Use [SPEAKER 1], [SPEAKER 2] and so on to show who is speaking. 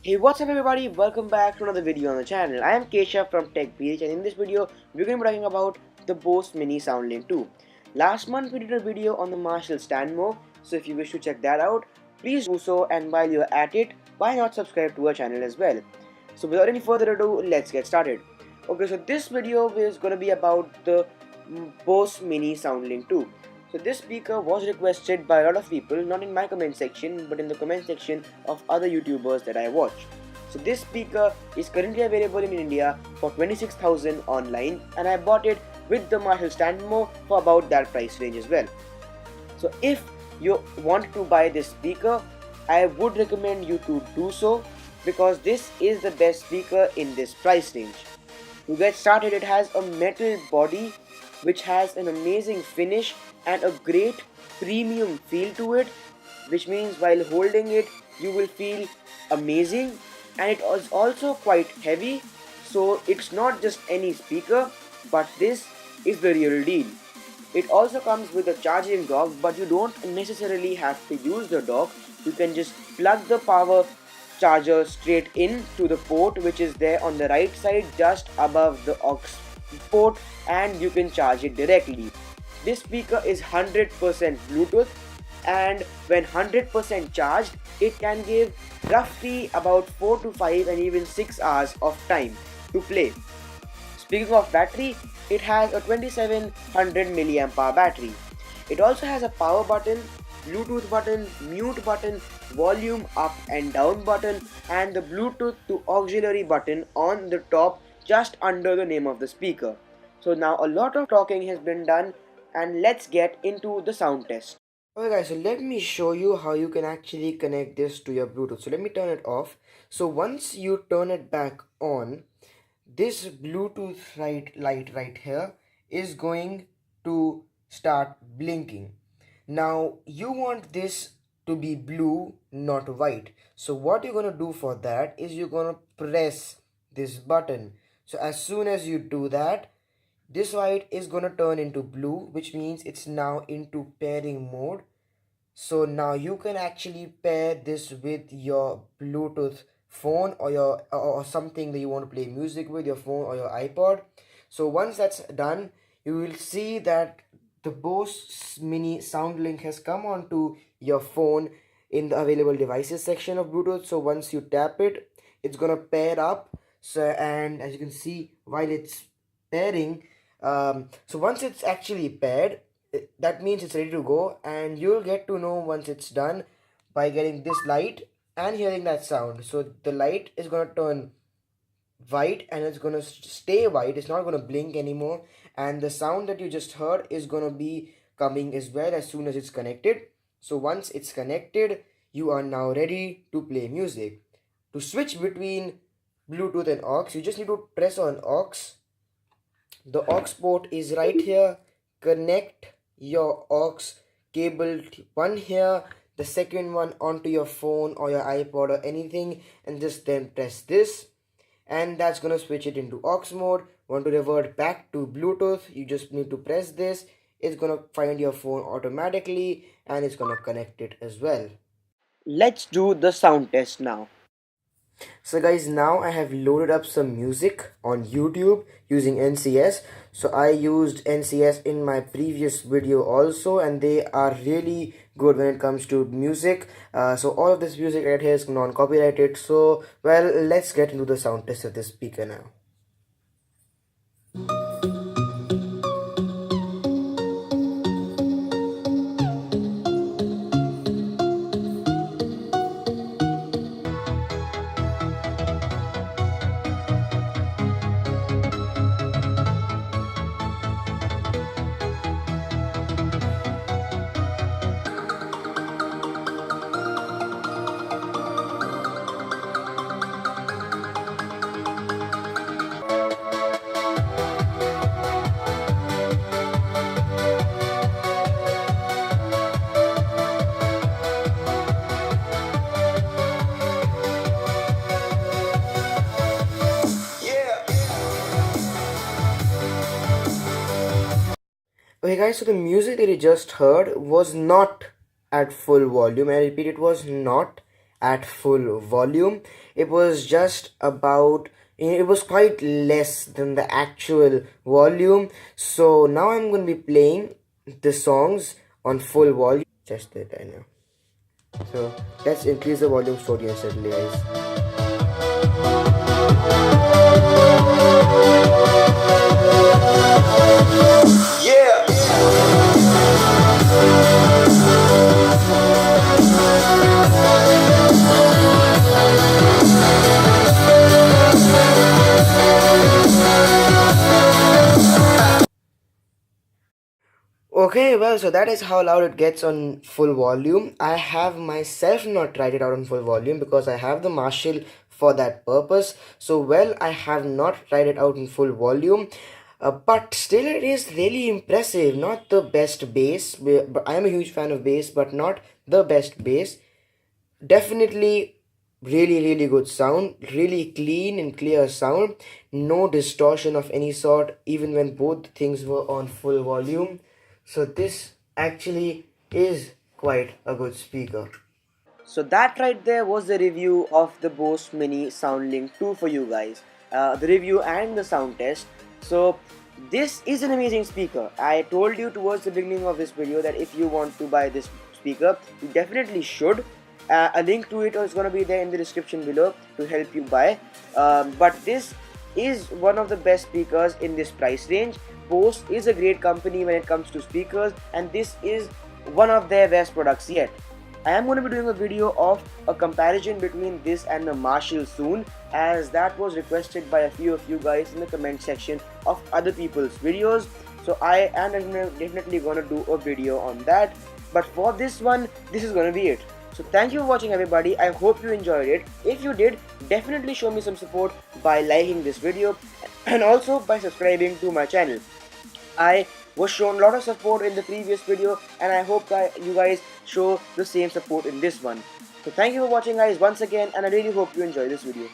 [SPEAKER 1] Hey, what's up everybody? Welcome back to another video on the channel. I am Keshav from Tech Beach, and in this video we're going to be talking about the Bose Mini Soundlink 2. Last month we did a video on the Marshall Stanmo, so if you wish to check that out, please do so, and while you're at it, why not subscribe to our channel as well. So without any further ado, let's get started. Okay, so this video is going to be about the Bose Mini Soundlink 2. So this speaker was requested by a lot of people, not in my comment section, but in the comment section of other YouTubers that I watch. So this speaker is currently available in India for 26,000 online, and I bought it with the Marshall Stanmo for about that price range as well. So if you want to buy this speaker, I would recommend you to do so, because this is the best speaker in this price range. To get started, it has a metal body which has an amazing finish and a great premium feel to it, which means while holding it you will feel amazing, and it is also quite heavy, so it's not just any speaker, but this is the real deal. It also comes with a charging dock, but you don't necessarily have to use the dock. You can just plug the power charger straight in to the port which is there on the right side just above the aux port, and you can charge it directly. This speaker is 100% Bluetooth, and when 100% charged, it can give roughly about 4 to 5 and even 6 hours of time to play. Speaking of battery, it has a 2700 mAh battery. It also has a power button, Bluetooth button, mute button, volume up and down button, and the Bluetooth to auxiliary button on the top just under the name of the speaker. So now a lot of talking has been done, and let's get into the sound test. Okay guys, so let me show you how you can actually connect this to your Bluetooth. So let me turn it off. So once you turn it back on, this Bluetooth light right here is going to start blinking. Now you want this to be blue, not white. So what you're going to do for that is you're going to press this button. So as soon as you do that, this light is going to turn into blue, which means it's now into pairing mode. So now you can actually pair this with your Bluetooth phone or something that you want to play music with, your phone or your iPod. So once that's done, you will see that the Bose Mini Soundlink has come onto your phone in the available devices section of Bluetooth. So once you tap it, it's gonna pair up. So, and as you can see, while it's pairing, so once it's actually paired, that means it's ready to go, and you'll get to know once it's done by getting this light and hearing that sound. So the light is gonna turn white and it's gonna stay white, it's not gonna blink anymore, and the sound that you just heard is gonna be coming as well as soon as it's connected. So once it's connected, you are now ready to play music. To switch between Bluetooth and aux, you just need to press on aux. The aux port is right here. Connect your aux cable, one here, the second one onto your phone or your iPod or anything, and just then press this, and that's gonna switch it into aux mode. Want to revert back to Bluetooth, you just need to press this. It's gonna find your phone automatically and it's gonna connect it as well. Let's do the sound test now. So guys, now I have loaded up some music on YouTube using NCS. So I used NCS in my previous video also, and they are really good when it comes to music. So all of this music right here is non-copyrighted. So well, let's get into the sound test of this speaker now. Okay guys, so the music that you just heard was not at full volume. I repeat, it was not at full volume. It was just about, it was quite less than the actual volume. So now I'm going to be playing the songs on full volume. Just that I know. So let's increase the volume slowly and steadily, guys. Okay, well, so that is how loud it gets on full volume. I have myself not tried it out on full volume because I have the Marshall for that purpose. So, well, I have not tried it out in full volume. But still, it is really impressive. Not the best bass, but I am a huge fan of bass, but not the best bass. Definitely really good sound, really clean and clear sound, no distortion of any sort even when both things were on full volume. So this actually is quite a good speaker. So that right there was the review of the Bose Mini Soundlink 2 for you guys. The review and the sound test. So this is an amazing speaker. I told you towards the beginning of this video that if you want to buy this speaker, you definitely should. A link to it is going to be there in the description below to help you buy. But this is one of the best speakers in this price range. Bose is a great company when it comes to speakers, and this is one of their best products yet. I am going to be doing a video of a comparison between this and the Marshall soon, as that was requested by a few of you guys in the comment section of other people's videos. So I am definitely going to do a video on that. But for this one, this is going to be it. So thank you for watching, everybody. I hope you enjoyed it. If you did, definitely show me some support by liking this video and also by subscribing to my channel. I was shown a lot of support in the previous video, and I hope that you guys show the same support in this one. So thank you for watching, guys, once again, and I really hope you enjoy this video.